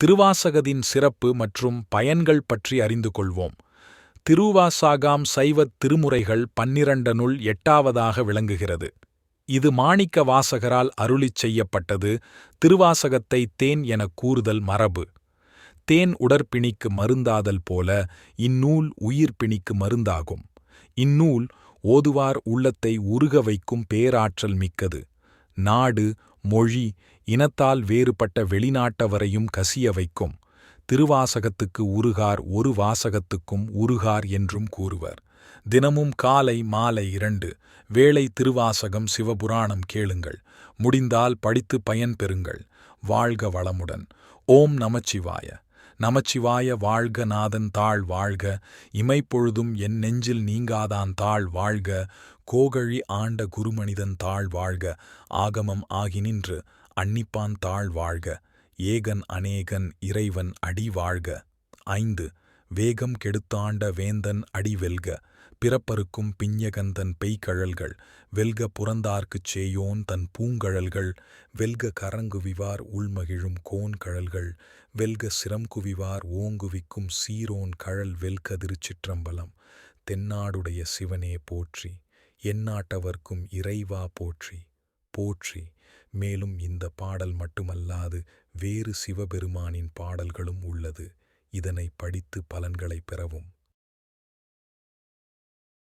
திருவாசகத்தின் சிறப்பு மற்றும் பயன்கள் பற்றி அறிந்து கொள்வோம். திருவாசகம் சைவத் திருமுறைகள் 12னுள் 8வதாக விளங்குகிறது. இது மாணிக்க வாசகரால் அருளிச் செய்யப்பட்டது. திருவாசகத்தை தேன் எனக் கூறுதல் மரபு. தேன் உடற்பிணிக்கு மருந்தாதல் போல இந்நூல் உயிர்ப்பிணிக்கு மருந்தாகும். இந்நூல் ஓதுவார் உள்ளத்தை உருக வைக்கும் பேராற்றல் மிக்கது. நாடு, மொழி, இனத்தால் வேறுபட்ட வெளிநாட்டவரையும் கசிய வைக்கும். திருவாசகத்துக்கு உருகார் ஒரு வாசகத்துக்கும் உருகார் என்றும் கூறுவர். தினமும் காலை மாலை 2 வேளை திருவாசகம் சிவபுராணம் கேளுங்கள். முடிந்தால் படித்து பயன் பெறுங்கள். வாழ்க வளமுடன். ஓம் நமச்சிவாய. நமச்சிவாய வாழ்க. நாதன் தாழ் வாழ்க. இமைப்பொழுதும் என் நெஞ்சில் நீங்காதான் தாழ் வாழ்க. கோகழி ஆண்ட குருமனிதன் தாழ் வாழ்க. ஆகமம் ஆகி நின்று அன்னிப்பான் தாழ் வாழ்க. ஏகன் அநேகன் இறைவன் அடி வாழ்க. 5 வேகம் கெடுத்தாண்ட வேந்தன் அடி வெல்க. பிறப்பருக்கும் பிஞ்ஞகந்தன் பெய்கழல்கள் வெல்க. புறந்தார்க்குச் சேயோன் தன் பூங்கழல்கள் வெல்க. கரங்குவிவார் உள்மகிழும் கோன் கழல்கள் வெல்க. சிரம்குவிவார் ஓங்குவிக்கும் சீரோன் கழல் வெல்க. திருச்சிற்றம்பலம். தென்னாடுடைய சிவனே போற்றி. எந்நாட்டவர்க்கும் இறைவா போற்றி போற்றி. மேலும் இந்த பாடல் மட்டுமல்லாது வேறு சிவபெருமானின் பாடல்களும் உள்ளது. இதனை படித்து பலன்களை பெறவும்.